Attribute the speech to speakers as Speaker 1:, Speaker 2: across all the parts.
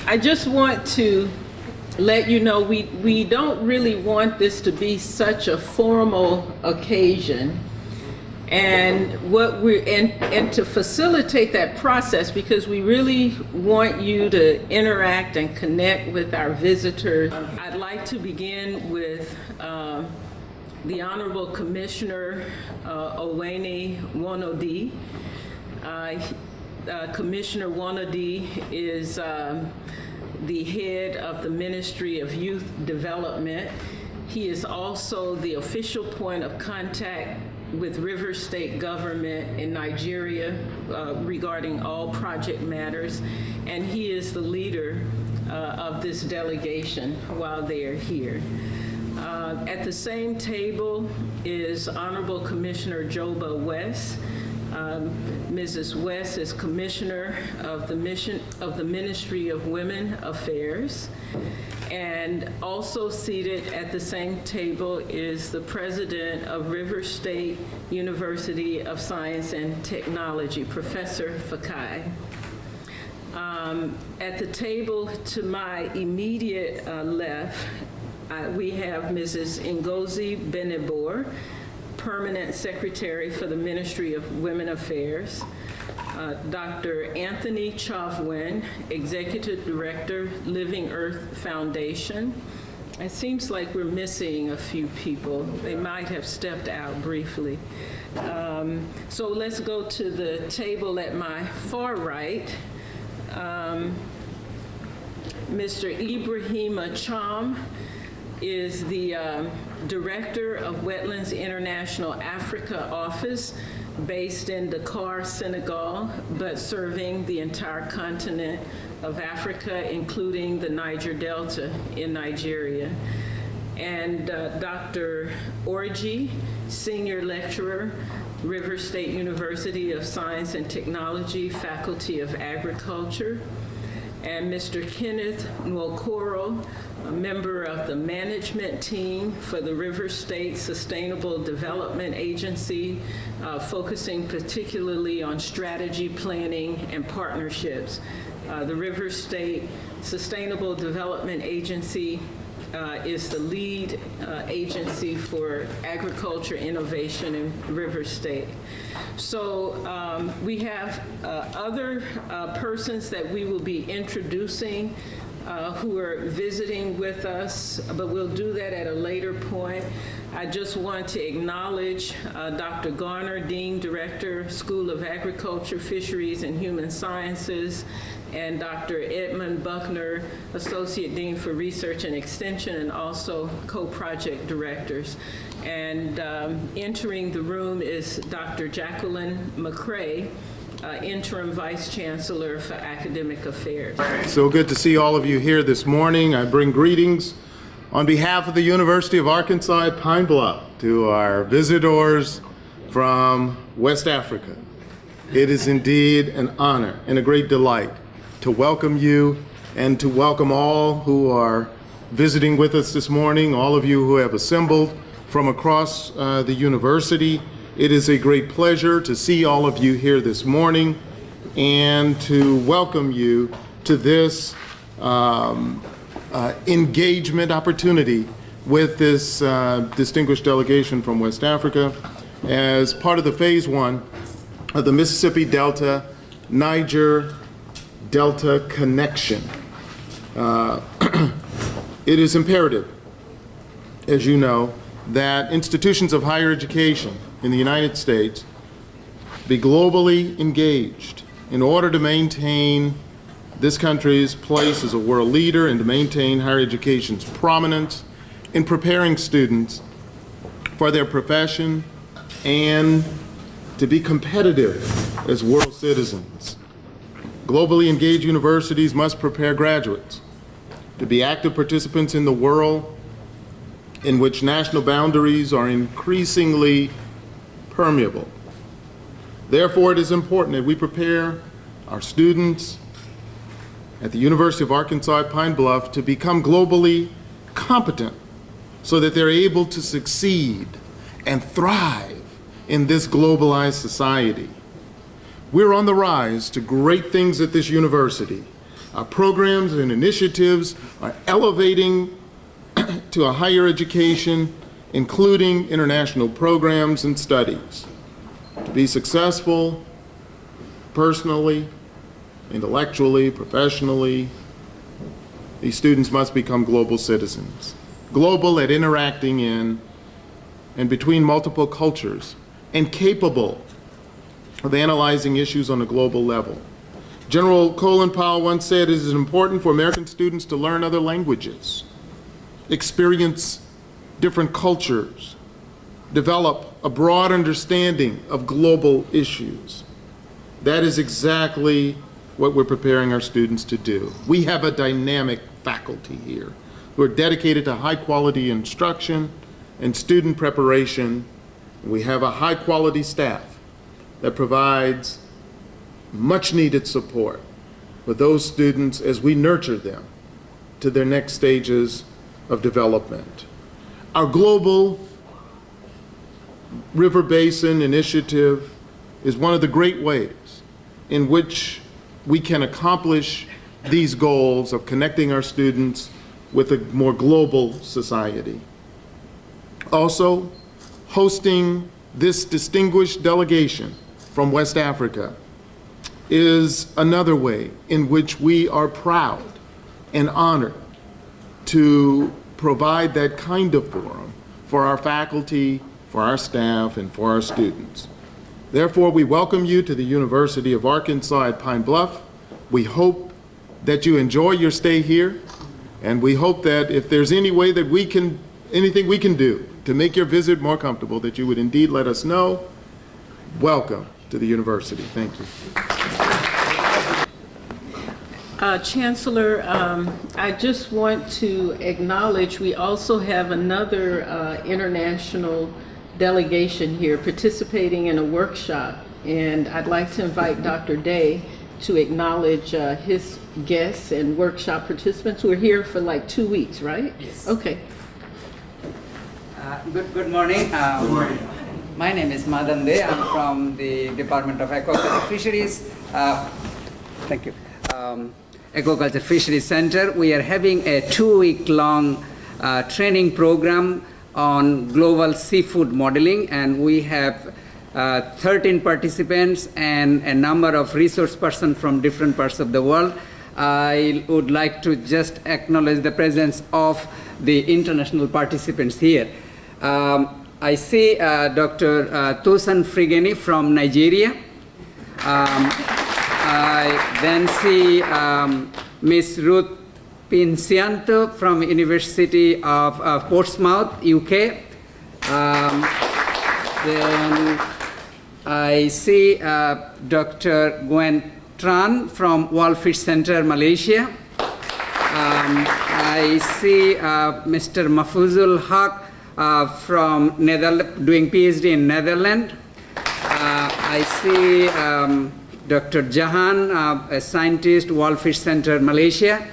Speaker 1: I just want to let you know we don't really want this to be such a formal occasion, and to facilitate that process, because we really want you to interact and connect with our visitors. I'd like to begin with the Honorable Commissioner Owene Wonodi. Commissioner Wonodi is the head of the Ministry of Youth Development. He is also the official point of contact with Rivers State government in Nigeria regarding all project matters, and he is the leader of this delegation while they are here. At the same table is Honorable Commissioner Joba West. Mrs. West is Commissioner of the Ministry of Women Affairs. And also seated at the same table is the President of Rivers State University of Science and Technology, Professor Fakai. At the table to my immediate left, we have Mrs. Ngozi Benebor, Permanent Secretary for the Ministry of Women Affairs, Dr. Anthony Chavwin, Executive Director, Living Earth Foundation. It seems like we're missing a few people. They might have stepped out briefly. So let's go to the table at my far right. Mr. Ibrahim Acham is the Director of Wetlands International Africa Office, based in Dakar, Senegal, but serving the entire continent of Africa, including the Niger Delta in Nigeria. And Dr. Orji, Senior Lecturer, Rivers State University of Science and Technology, Faculty of Agriculture. And Mr. Kenneth Nwokoro, a member of the management team for the Rivers State Sustainable Development Agency, focusing particularly on strategy planning and partnerships. The Rivers State Sustainable Development Agency is the lead agency for agriculture innovation in Rivers State. So we have other persons that we will be introducing who are visiting with us, but we'll do that at a later point. I just want to acknowledge Dr. Garner, Dean Director, School of Agriculture, Fisheries, and Human Sciences, and Dr. Edmund Buckner, Associate Dean for Research and Extension, and also co-project directors. And entering the room is Dr. Jacqueline McCrae, Interim Vice Chancellor for Academic Affairs.
Speaker 2: So good to see all of you here this morning. I bring greetings on behalf of the University of Arkansas at Pine Bluff to our visitors from West Africa. It is indeed an honor and a great delight to welcome you and to welcome all who are visiting with us this morning, all of you who have assembled from across the university. It is a great pleasure to see all of you here this morning and to welcome you to this engagement opportunity with this distinguished delegation from West Africa as part of the phase one of the Mississippi Delta Niger Delta connection. It is imperative, as you know, that institutions of higher education in the United States be globally engaged in order to maintain this country's place as a world leader and to maintain higher education's prominence in preparing students for their profession and to be competitive as world citizens. Globally engaged universities must prepare graduates to be active participants in the world in which national boundaries are increasingly permeable. Therefore, it is important that we prepare our students at the University of Arkansas at Pine Bluff to become globally competent so that they're able to succeed and thrive in this globalized society. We're on the rise to great things at this university, Our programs and initiatives are elevating to a higher education, including international programs and studies. To be successful personally, intellectually, professionally, these students must become global citizens. Global at interacting in and between multiple cultures, and capable of analyzing issues on a global level. General Colin Powell once said it is important for American students to learn other languages, experience different cultures, develop a broad understanding of global issues. That is exactly what we're preparing our students to do. We have a dynamic faculty here who are dedicated to high quality instruction and student preparation. We have a high quality staff that provides much needed support for those students as we nurture them to their next stages of development. Our global River Basin Initiative is one of the great ways in which we can accomplish these goals of connecting our students with a more global society. Also, hosting this distinguished delegation from West Africa is another way in which we are proud and honored to provide that kind of forum for our faculty, for our staff, and for our students. Therefore, we welcome you to the University of Arkansas at Pine Bluff. We hope that you enjoy your stay here, and we hope that if there's any way that anything we can do to make your visit more comfortable, that you would indeed let us know. Welcome to the university. Thank you.
Speaker 1: Chancellor, I just want to acknowledge we also have another international delegation here participating in a workshop, and I'd like to invite Dr. Day to acknowledge his guests and workshop participants who are here for like 2 weeks, right?
Speaker 3: Yes.
Speaker 1: Okay.
Speaker 3: Good morning. Good morning. My name is Madan Dey. I'm from the Department of Aquaculture Fisheries. Thank you. Aquaculture Fisheries Center. We are having a 2-week-long training program on global seafood modeling, and we have 13 participants and a number of resource persons from different parts of the world. I would like to just acknowledge the presence of the international participants here. I see Dr. Tosan Frigeni from Nigeria. I then see Ms. Ruth Pincianto from University of Portsmouth, UK. Then I see Dr. Gwen Tran from Wallfish Center, Malaysia. I see Mr. Mahfuzul Haq from doing PhD in Netherlands. I see Dr. Jahan, a scientist, Wallfish Center, Malaysia.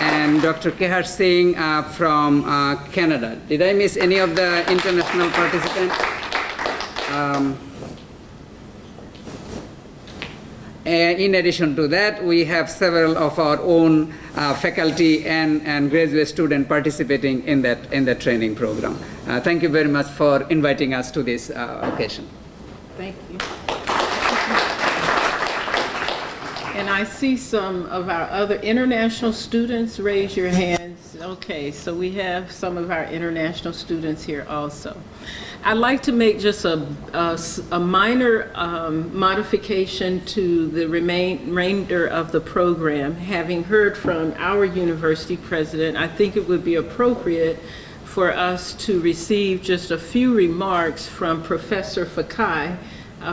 Speaker 3: And Dr. Kehar Singh from Canada. Did I miss any of the international participants? In addition to that, we have several of our own faculty and graduate students participating in that training program. Thank you very much for inviting us to this occasion.
Speaker 1: Thank you. And I see some of our other international students. Raise your hands. Okay, so we have some of our international students here also. I'd like to make just a minor modification to the remainder of the program. Having heard from our university president, I think it would be appropriate for us to receive just a few remarks from Professor Fakai,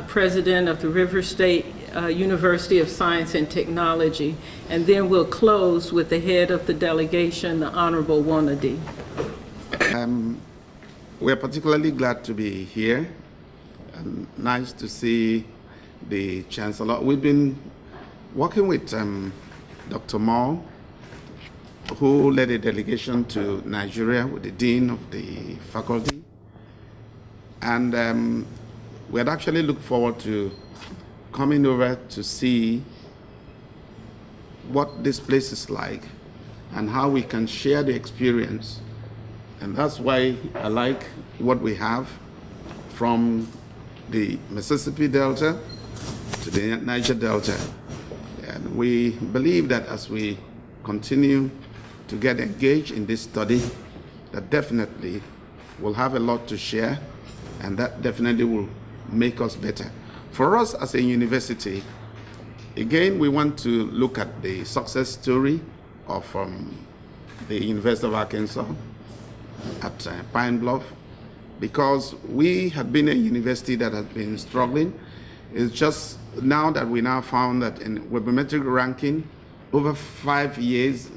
Speaker 1: president of the River State University of Science and Technology, and then we'll close with the head of the delegation, the Honorable Wonodi.
Speaker 4: We're particularly glad to be here. Nice to see the Chancellor. We've been working with Dr. Moore, who led a delegation to Nigeria with the Dean of the faculty. And we had actually looked forward to coming over to see what this place is like and how we can share the experience. And that's why I like what we have from the Mississippi Delta to the Niger Delta. And we believe that as we continue to get engaged in this study, that definitely we'll have a lot to share, and that definitely will make us better. For us as a university, again, we want to look at the success story of the University of Arkansas at Pine Bluff, because we have been a university that has been struggling. It's just now that we now found that in webometric ranking, over 5 years,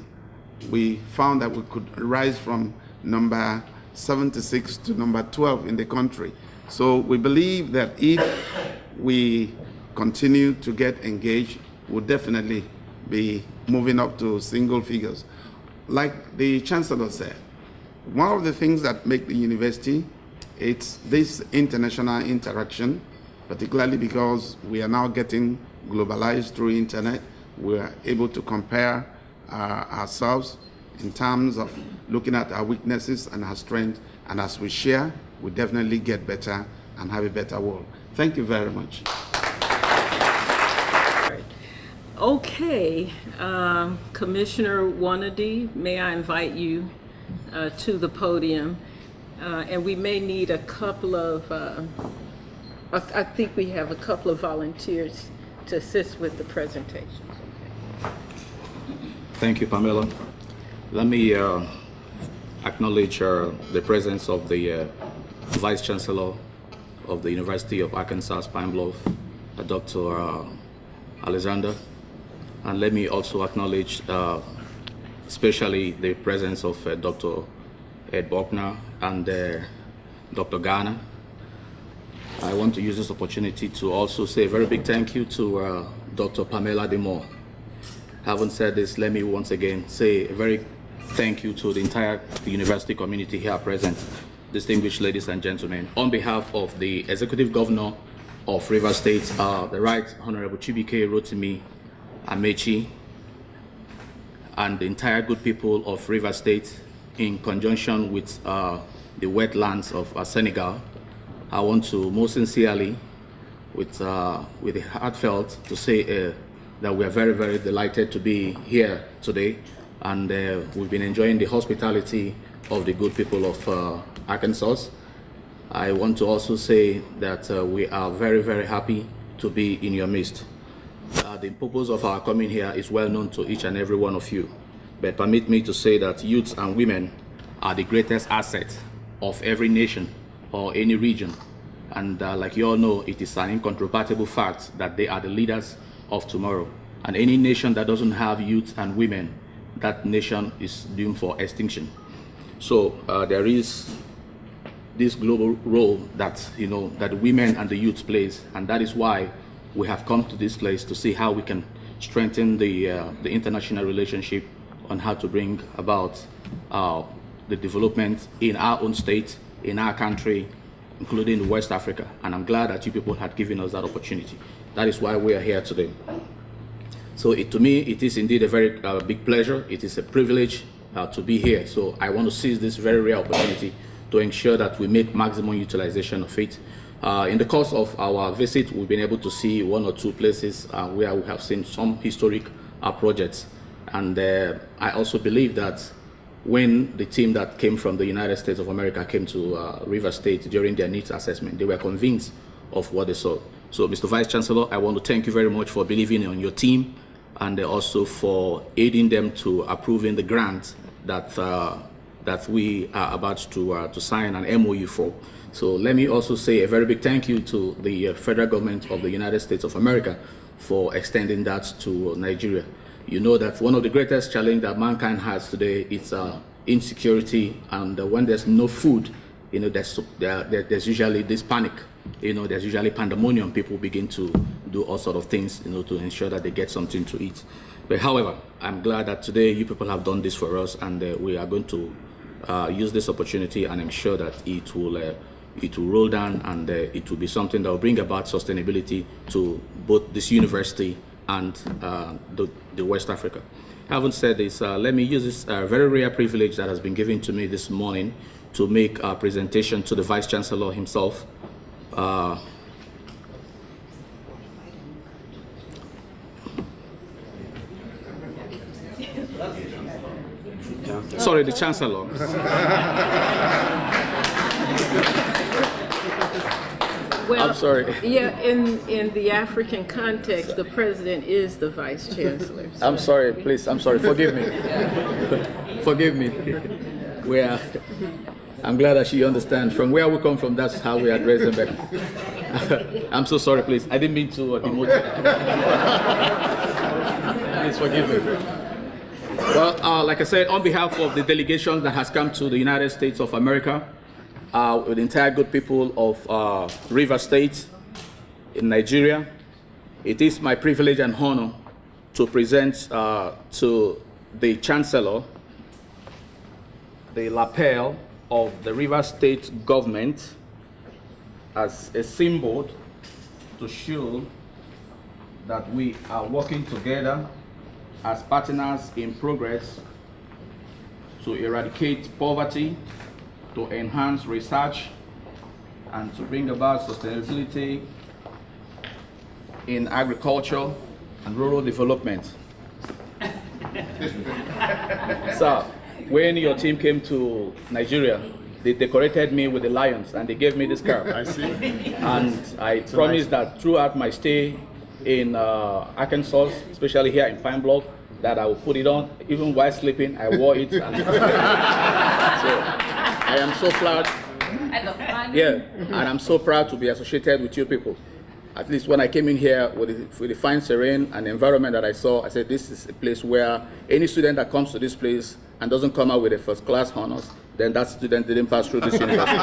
Speaker 4: we found that we could rise from number 76 to number 12 in the country. So we believe that if we continue to get engaged, we'll definitely be moving up to single figures. Like the Chancellor said, one of the things that make the university, it's this international interaction, particularly because we are now getting globalized through internet. We are able to compare ourselves in terms of looking at our weaknesses and our strengths, and as we share, we definitely get better and have a better world. Thank you very much.
Speaker 1: Okay, Commissioner Wonodi, may I invite you to the podium? And we may need a couple of, I think we have a couple of volunteers to assist with the presentations.
Speaker 5: Thank you, Pamela. Let me acknowledge the presence of the Vice Chancellor of the University of Arkansas, Pine Bluff, Dr. Alexander. And let me also acknowledge especially the presence of Dr. Ed Buckner and Dr. Garner. I want to use this opportunity to also say a very big thank you to Dr. Pamela DeMoore. Having said this, let me once again say a very thank you to the entire university community here present, distinguished ladies and gentlemen. On behalf of the Executive Governor of Rivers State, the Right Honorable Chibuike Rotimi Amechi, and the entire good people of Rivers State, in conjunction with the wetlands of Senegal, I want to most sincerely, with the heartfelt, to say that we are very, very delighted to be here today, and we've been enjoying the hospitality of the good people of Arkansas. I want to also say that we are very, very happy to be in your midst. The purpose of our coming here is well known to each and every one of you, but permit me to say that youths and women are the greatest asset of every nation or any region, and like you all know, it is an incontrovertible fact that they are the leaders of tomorrow, and any nation that doesn't have youth and women, that nation is doomed for extinction. So there is this global role that that women and the youth plays, and that is why we have come to this place to see how we can strengthen the international relationship on how to bring about the development in our own state, in our country, including West Africa. And I'm glad that you people had given us that opportunity. That is why we are here today. So to me, it is indeed a very big pleasure. It is a privilege to be here. So I want to seize this very rare opportunity to ensure that we make maximum utilization of it. In the course of our visit, we've been able to see one or two places where we have seen some historic projects. And I also believe that when the team that came from the United States of America came to Rivers State during their needs assessment, they were convinced of what they saw. So, Mr. Vice Chancellor, I want to thank you very much for believing in your team, and also for aiding them to approving the grant that that we are about to sign an MOU for. So let me also say a very big thank you to the federal government of the United States of America for extending that to Nigeria. You know that one of the greatest challenges that mankind has today is insecurity, and when there's no food, there's usually this panic. There's usually pandemonium. People begin to do all sort of things, to ensure that they get something to eat. But however, I'm glad that today you people have done this for us, and we are going to use this opportunity, and I'm sure that it will roll down, and it will be something that will bring about sustainability to both this university and the West Africa. Having said this, let me use this very rare privilege that has been given to me this morning to make a presentation to the Vice Chancellor himself. Sorry, the Chancellor.
Speaker 1: Well,
Speaker 5: I'm sorry.
Speaker 1: Yeah, in the African context, the president is the vice chancellor. So.
Speaker 5: I'm sorry, please. I'm sorry. Forgive me. Forgive me. I'm glad that she understands. From where we come from, that's how we address them back. I'm so sorry, please. I didn't mean to demote you. Please forgive me. Well, like I said, on behalf of the delegation that has come to the United States of America, with the entire good people of Rivers State in Nigeria, it is my privilege and honor to present to the Chancellor the lapel of the Rivers State government as a symbol to show that we are working together as partners in progress to eradicate poverty, to enhance research, and to bring about sustainability in agriculture and rural development. So, when your team came to Nigeria, they decorated me with the lions and they gave me this cap.
Speaker 2: I see.
Speaker 5: And I promised that throughout my stay in Arkansas, especially here in Pine Bluff, that I will put it on. Even while sleeping, I wore it. And so I am so proud. Yeah, and I'm so proud to be associated with you people. At least when I came in here with the fine serene and environment that I saw, I said this is a place where any student that comes to this place and doesn't come out with a first-class honors, then that student didn't pass through this university.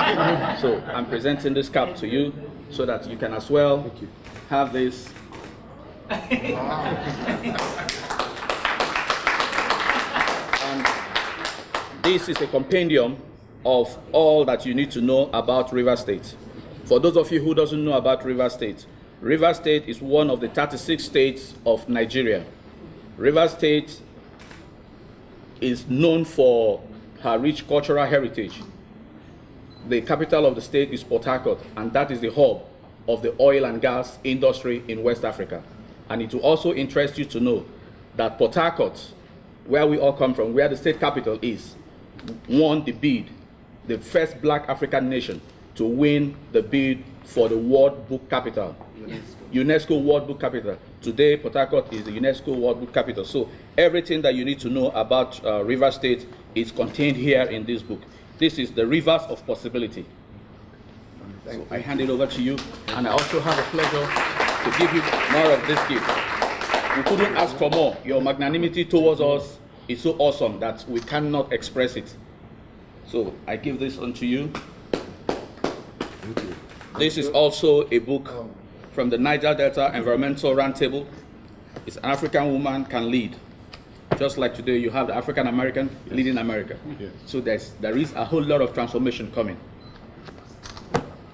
Speaker 5: So I'm presenting this cap to you so that you can as well have this. And this is a compendium of all that you need to know about Rivers State. For those of you who doesn't know about Rivers State is one of the 36 states of Nigeria. Rivers State is known for her rich cultural heritage. The capital of the state is Port Harcourt, and that is the hub of the oil and gas industry in West Africa. And it will also interest you to know that Port Harcourt, where we all come from, where the state capital is, won the bid, the first black African nation to win the bid for the World Book Capital, UNESCO World Book Capital. Today, Port Harcourt is the UNESCO World Book Capital. So everything that you need to know about Rivers State is contained here in this book. This is the Rivers of Possibility. So I hand it over to you, and I also have a pleasure to give you more of this gift. We couldn't ask for more. Your magnanimity towards us is so awesome that we cannot express it. So I give this unto you. This is also a book from the Niger Delta Environmental Roundtable. It's an African woman can lead. Just like today, you have the African American leading America. Yes. So there is a whole lot of transformation coming.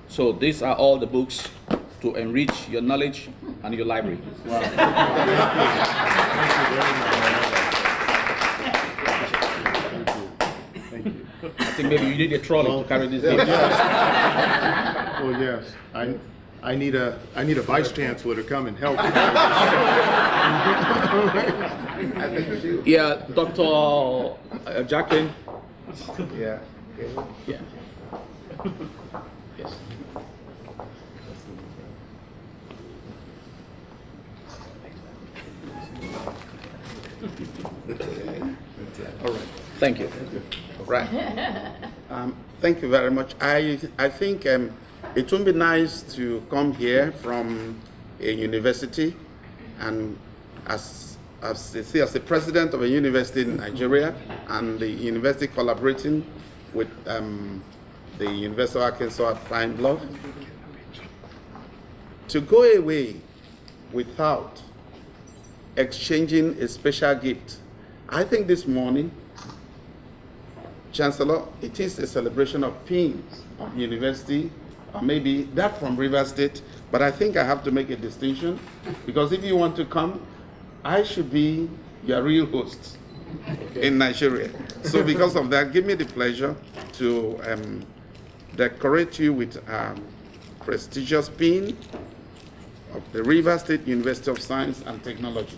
Speaker 5: So these are all the books to enrich your knowledge and your library. Wow.
Speaker 2: Thank you.
Speaker 5: I think maybe you need a trolley to carry this gift.
Speaker 2: Yes. Oh yes, I need a vice chancellor to come and help.
Speaker 5: Yeah, Dr. Jacqueline.
Speaker 2: Yeah.
Speaker 5: Yeah. Yes.
Speaker 4: All right.
Speaker 5: Thank you.
Speaker 4: Right. Thank you very much. I think it would be nice to come here from a university, and as the president of a university in Nigeria, and the university collaborating with the University of Arkansas at Pine Bluff, to go away without exchanging a special gift. I think this morning, Chancellor, it is a celebration of pins of university, or maybe that from Rivers State, but I think I have to make a distinction, because if you want to come, I should be your real host in Nigeria. So because of that, give me the pleasure to decorate you with a prestigious pin of the Rivers State University of Science and Technology.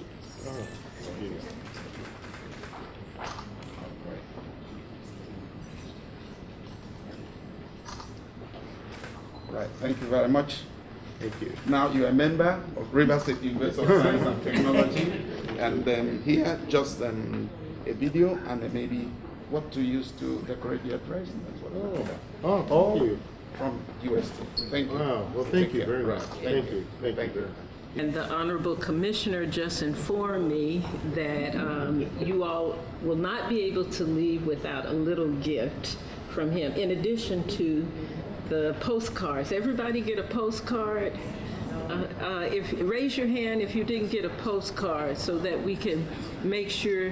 Speaker 4: Right, thank you very much.
Speaker 2: Thank you.
Speaker 4: Now you're a member of Rivers State University of Science and Technology, and here just a video and maybe what to use to decorate your dress. That's what
Speaker 2: Thank you.
Speaker 4: from UST. Thank you.
Speaker 2: Wow, well, thank you
Speaker 4: Take care.
Speaker 2: very much.
Speaker 4: Right.
Speaker 2: Thank you. Thank you very much.
Speaker 1: And the Honorable Commissioner just informed me that you all will not be able to leave without a little gift from him, in addition to the postcards. Everybody get a postcard? Raise your hand if you didn't get a postcard so that we can make sure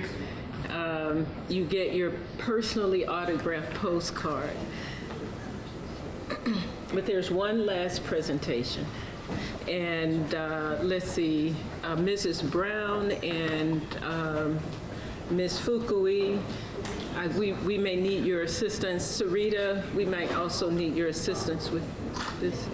Speaker 1: you get your personally autographed postcard. But there's one last presentation. And let's see, Mrs. Brown and Ms. Fukui, we may need your assistance. Sarita, we might also need your assistance with this.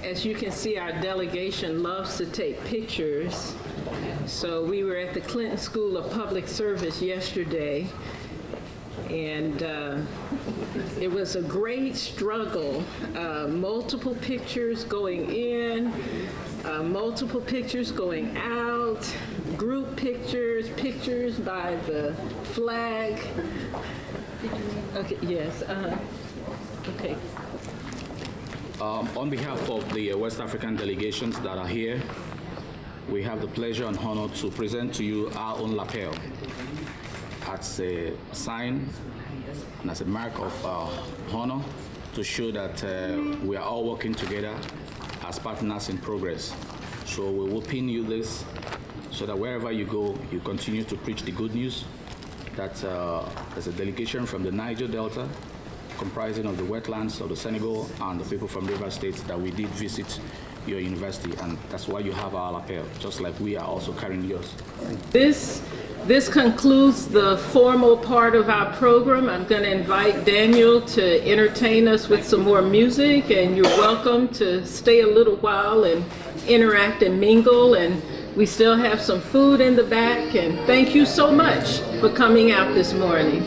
Speaker 1: As you can see, our delegation loves to take pictures. So we were at the Clinton School of Public Service yesterday, and it was a great struggle. Multiple pictures going in, multiple pictures going out, group pictures, pictures by the flag. Okay, yes, okay.
Speaker 5: On behalf of the West African delegations that are here, we have the pleasure and honor to present to you our own lapel as a sign and as a mark of honor to show that we are all working together as partners in progress. So we will pin you this so that wherever you go, you continue to preach the good news that there's a delegation from the Niger Delta comprising of the wetlands of the Senegal and the people from River State that we did visit your university, and that's why you have our lapel, just like we are also carrying yours.
Speaker 1: This concludes the formal part of our program. I'm going to invite Daniel to entertain us with some more music, and you're welcome to stay a little while and interact and mingle, and we still have some food in the back, and thank you so much for coming out this morning.